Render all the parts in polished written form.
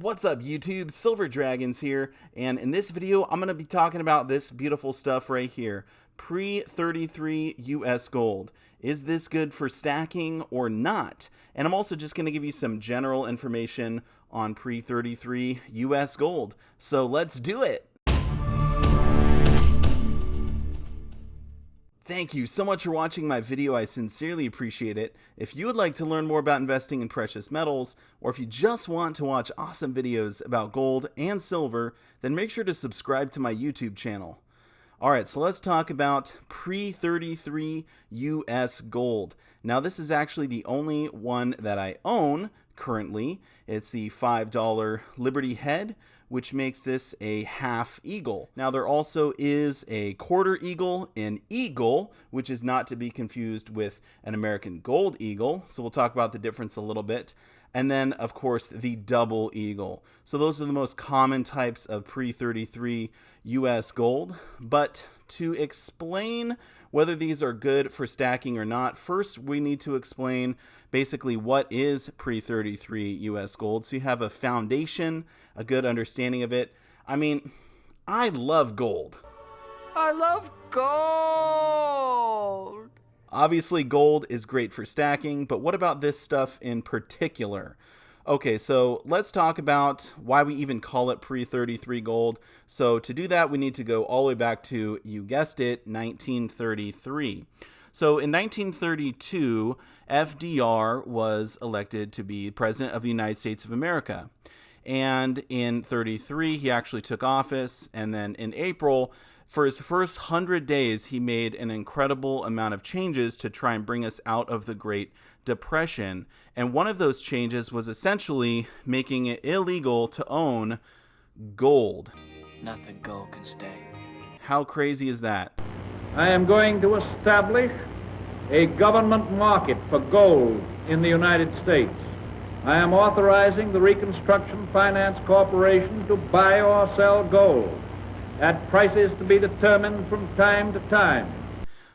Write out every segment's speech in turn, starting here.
What's up YouTube, Silver Dragons here, and in this video I'm going to be talking about this beautiful stuff right here, pre-33 US gold. Is this good for stacking or not? And I'm also just going to give you some general information on pre-33 US gold. So let's do it! Thank you so much for watching my video. I sincerely appreciate it. If you would like to learn more about investing in precious metals, or if you just want to watch awesome videos about gold and silver, then make sure to subscribe to my YouTube channel. Alright, so let's talk about pre-33 US gold. Now this is actually the only one that I own currently. It's the $5 Liberty head, which makes this a half eagle. Now there also is a quarter eagle in eagle, which is not to be confused with an American gold eagle. So we'll talk about the difference a little bit. And then of course the double eagle. So those are the most common types of pre-33 US gold. But to explain whether these are good for stacking or not, first we need to explain basically what is pre-33 US gold, so you have a foundation, a good understanding of it. I mean, I love gold. I love gold! Obviously gold is great for stacking, but what about this stuff in particular? Okay, so let's talk about why we even call it pre-33 gold. So to do that, we need to go all the way back to, you guessed it, 1933. So in 1932, FDR was elected to be President of the United States of America. And in 33, he actually took office. And then in April, for his first 100 days, he made an incredible amount of changes to try and bring us out of the Great Depression. And one of those changes was essentially making it illegal to own gold. Nothing gold can stay. How crazy is that? I am going to establish a government market for gold in the United States. I am authorizing the Reconstruction Finance Corporation to buy or sell gold at prices to be determined from time to time.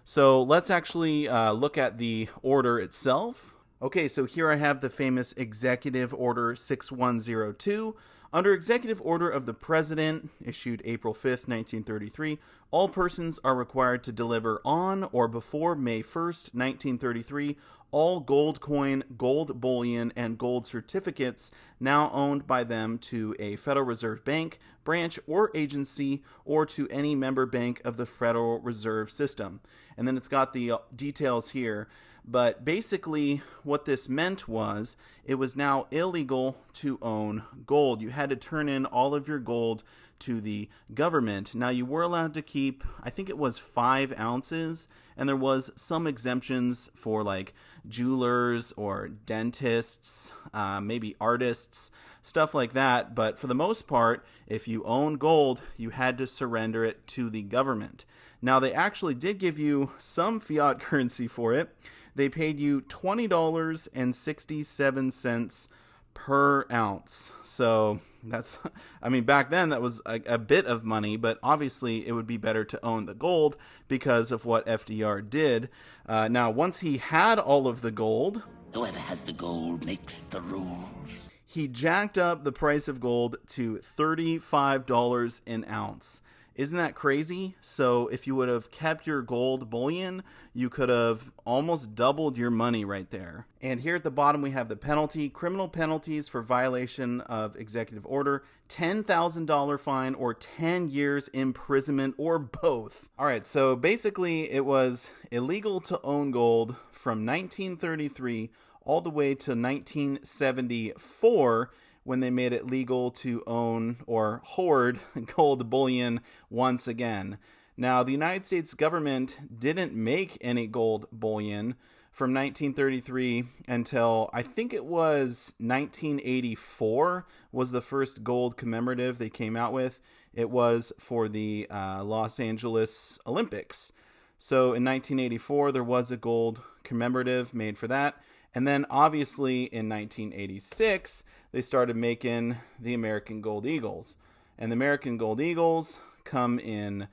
So let's actually look at the order itself. Okay, so here I have the famous Executive Order 6102. Under Executive Order of the President, issued April 5th, 1933, all persons are required to deliver on or before May 1st, 1933, all gold coin, gold bullion, and gold certificates now owned by them to a Federal Reserve Bank, branch, or agency, or to any member bank of the Federal Reserve System. And then it's got the details here. But basically what this meant was it was now illegal to own gold. You had to turn in all of your gold to the government. Now you were allowed to keep, I think it was 5 ounces, and there was some exemptions for like jewelers or dentists, maybe artists, stuff like that. But for the most part, if you owned gold, you had to surrender it to the government. Now they actually did give you some fiat currency for it. They paid you $20.67 per ounce. So that's, I mean, back then that was a bit of money, but obviously it would be better to own the gold because of what FDR did. Now, once he had all of the gold, whoever has the gold makes the rules. He jacked up the price of gold to $35 an ounce. Isn't that crazy? So if you would have kept your gold bullion, you could have almost doubled your money right there. And here at the bottom we have the penalty, criminal penalties for violation of executive order, $10,000 fine or 10 years imprisonment or both. All right, so basically it was illegal to own gold from 1933 all the way to 1974 when they made it legal to own or hoard gold bullion once again. Now, the United States government didn't make any gold bullion from 1933 until I think it was 1984 was the first gold commemorative they came out with. It was for the Los Angeles Olympics. So in 1984, there was a gold commemorative made for that. And then obviously in 1986, they started making the American Gold Eagles. And the American Gold Eagles come in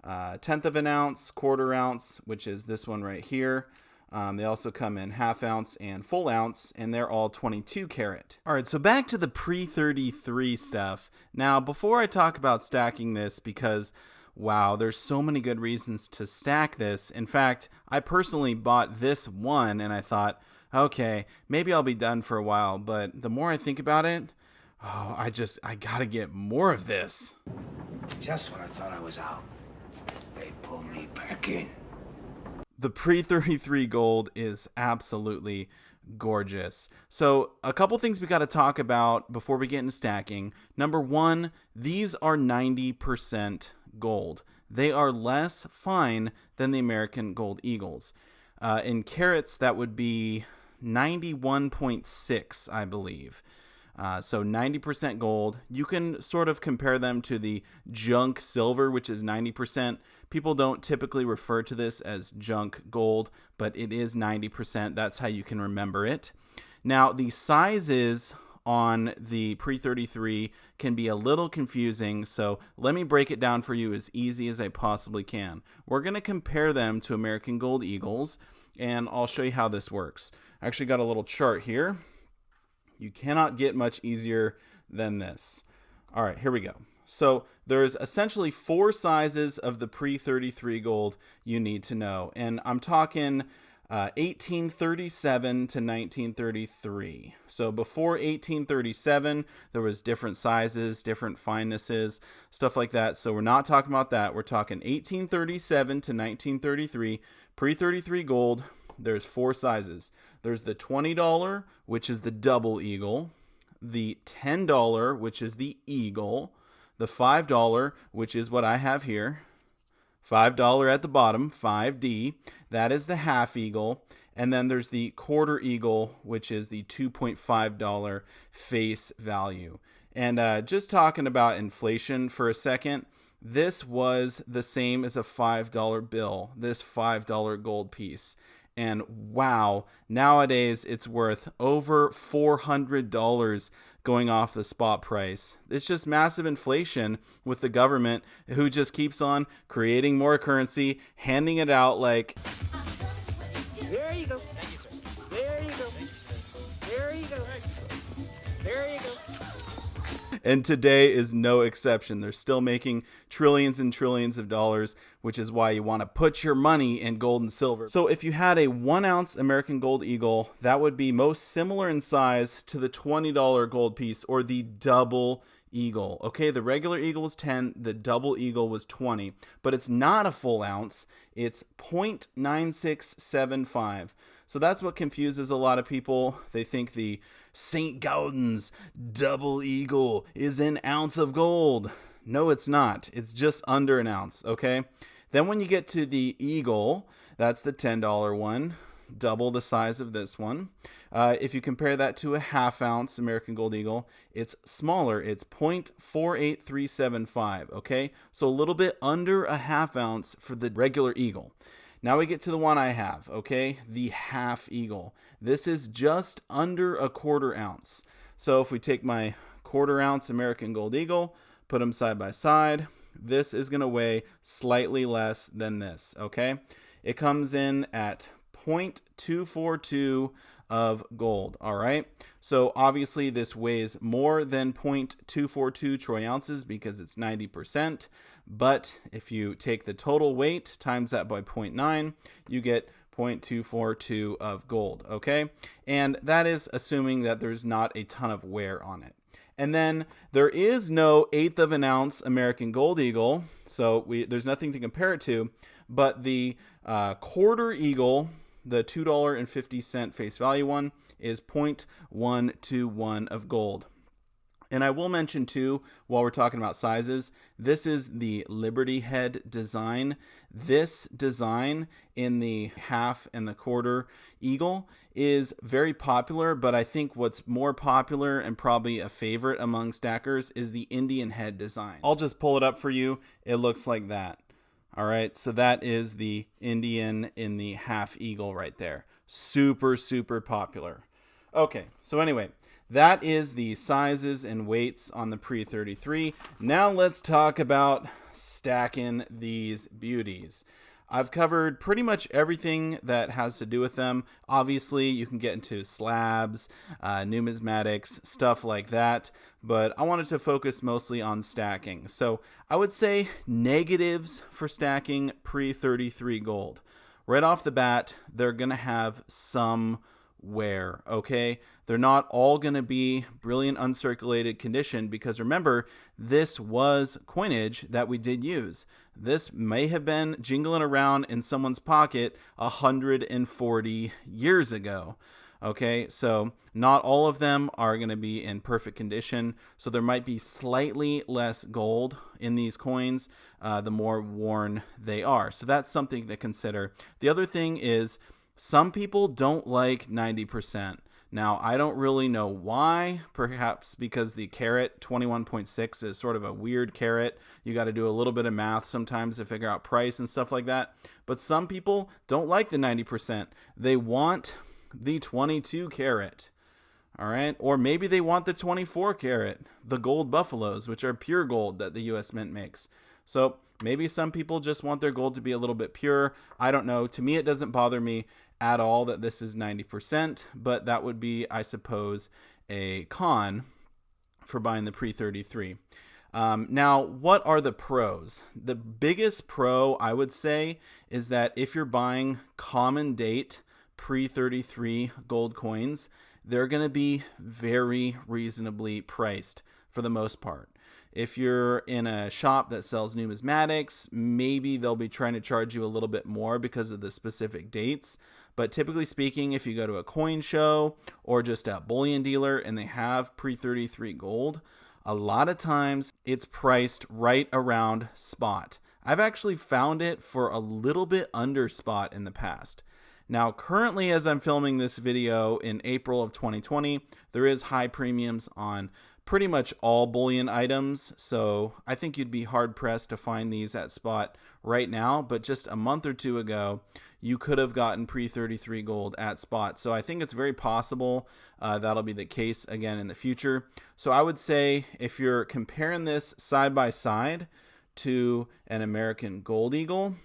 1/10 of an ounce, 1/4 ounce, which is this one right here. They also come in half ounce and full ounce, and they're all 22 karat. All right, so back to the pre-33 stuff. Now, before I talk about stacking this, because wow, there's so many good reasons to stack this. In fact, I personally bought this one and I thought, okay, maybe I'll be done for a while. But the more I think about it, I gotta get more of this. Just when I thought I was out, they pulled me back in. The pre-33 gold is absolutely gorgeous. So a couple things we got to talk about before we get into stacking. Number one, these are 90% gold. They are less fine than the American Gold Eagles. In carats, that would be 91.6, I believe. So 90% gold. You can sort of compare them to the junk silver, which is 90%. People don't typically refer to this as junk gold, but it is 90%. That's how you can remember it. Now, the sizes on the pre-33 can be a little confusing, so let me break it down for you as easy as I possibly can. We're going to compare them to American Gold Eagles, and I'll show you how this works. I actually got a little chart here. You cannot get much easier than this. All right, here we go. So there's essentially 4 sizes of the pre-33 gold you need to know. And I'm talking 1837 to 1933. So before 1837, there was different sizes, different finenesses, stuff like that. So we're not talking about that. We're talking 1837 to 1933, pre-33 gold. There's 4 sizes. There's the $20, which is the double eagle, the $10, which is the eagle, the $5, which is what I have here, $5 at the bottom, 5D, that is the half eagle, and then there's the quarter eagle, which is the $2.5 face value. And just talking about inflation for a second, this was the same as a $5 bill, this $5 gold piece. And wow, nowadays it's worth over $400 going off the spot price. It's just massive inflation with the government who just keeps on creating more currency, handing it out like... There you go. Thank you, sir. There you go. There you go. There you go. And today is no exception. They're still making trillions and trillions of dollars, which is why you want to put your money in gold and silver. So if you had a 1 ounce American Gold Eagle, that would be most similar in size to the $20 gold piece or the double eagle. Okay, the regular eagle was 10, the double eagle was 20, but it's not a full ounce. It's 0.9675. So that's what confuses a lot of people. They think the St. Gaudens double eagle is an ounce of gold. No, it's not. It's just under an ounce, okay? Then when you get to the eagle, that's the $10 one, double the size of this one. If you compare that to a half ounce American Gold Eagle, it's smaller. It's 0.48375, okay? So a little bit under a half ounce for the regular eagle. Now we get to the one I have, okay? The half eagle. This is just under a quarter ounce. So if we take my quarter ounce American Gold Eagle, put them side by side, this is going to weigh slightly less than this, okay? It comes in at 0.242 of gold, all right? So obviously this weighs more than 0.242 troy ounces because it's 90%, but if you take the total weight times that by 0.9, you get 0.242 of gold, okay? And that is assuming that there's not a ton of wear on it. And then there is no 1/8 of an ounce American Gold Eagle, so there's nothing to compare it to, but the quarter eagle, the $2.50 face value one, is 0.121 of gold. And I will mention too, while we're talking about sizes, this is the Liberty Head design. This design in the half and the quarter eagle is very popular, but I think what's more popular and probably a favorite among stackers is the Indian head design. I'll just pull it up for you. It looks like that. All right, so that is the Indian in the half eagle right there. Super, super popular. Okay, so anyway, that is the sizes and weights on the pre-33. Now let's talk about stacking these beauties. I've covered pretty much everything that has to do with them. Obviously, you can get into slabs, numismatics, stuff like that, but I wanted to focus mostly on stacking. So I would say negatives for stacking pre-33 gold. Right off the bat, they're going to have some wear, okay? They're not all going to be brilliant uncirculated condition, because remember, this was coinage that we did use. This may have been jingling around in someone's pocket 140 years ago. Okay, so not all of them are going to be in perfect condition. So there might be slightly less gold in these coins the more worn they are. So that's something to consider. The other thing is, some people don't like 90%. Now, I don't really know why. Perhaps because the carat 21.6 is sort of a weird carat. You got to do a little bit of math sometimes to figure out price and stuff like that. But some people don't like the 90%. They want the 22 carat. All right. Or maybe they want the 24 carat, the gold buffaloes, which are pure gold that the U.S. Mint makes. So maybe some people just want their gold to be a little bit pure. I don't know. To me, it doesn't bother me at all that this is 90%, but that would be, I suppose, a con for buying the pre-33. Now, what are the pros? The biggest pro, I would say, is that if you're buying common date pre-33 gold coins, they're going to be very reasonably priced for the most part. If you're in a shop that sells numismatics, maybe they'll be trying to charge you a little bit more because of the specific dates. But typically speaking, if you go to a coin show or just a bullion dealer and they have pre-33 gold, a lot of times it's priced right around spot. I've actually found it for a little bit under spot in the past. Now, currently, as I'm filming this video in April of 2020, there is high premiums on pretty much all bullion items, so I think you'd be hard-pressed to find these at spot right now, but just a month or two ago, you could have gotten pre-33 gold at spot. So I think it's very possible that'll be the case again in the future. So I would say if you're comparing this side by side to an American Gold Eagle,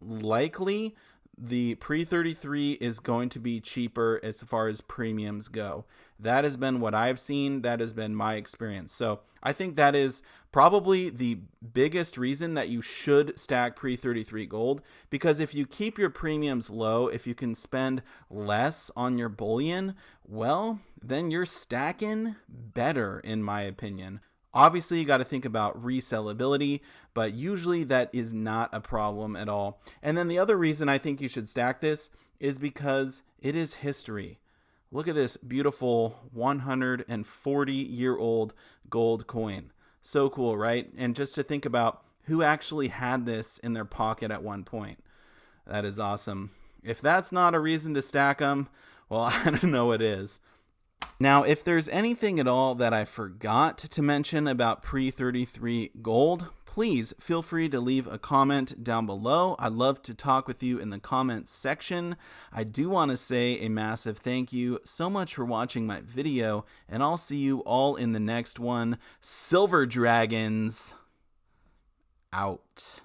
likely the pre-33 is going to be cheaper as far as premiums go. That has been what I've seen. That has been my experience. So I think that is probably the biggest reason that you should stack pre-33 gold, because if you keep your premiums low, if you can spend less on your bullion, well, then you're stacking better, in my opinion. Obviously, you got to think about resellability, but usually that is not a problem at all. And then the other reason I think you should stack this is because it is history. Look at this beautiful 140-year-old gold coin. So cool, right? And just to think about who actually had this in their pocket at one point. That is awesome. If that's not a reason to stack them, well, I don't know what is. Now, if there's anything at all that I forgot to mention about pre-33 gold, please feel free to leave a comment down below. I'd love to talk with you in the comments section. I do want to say a massive thank you so much for watching my video, and I'll see you all in the next one. Silver Dragons out.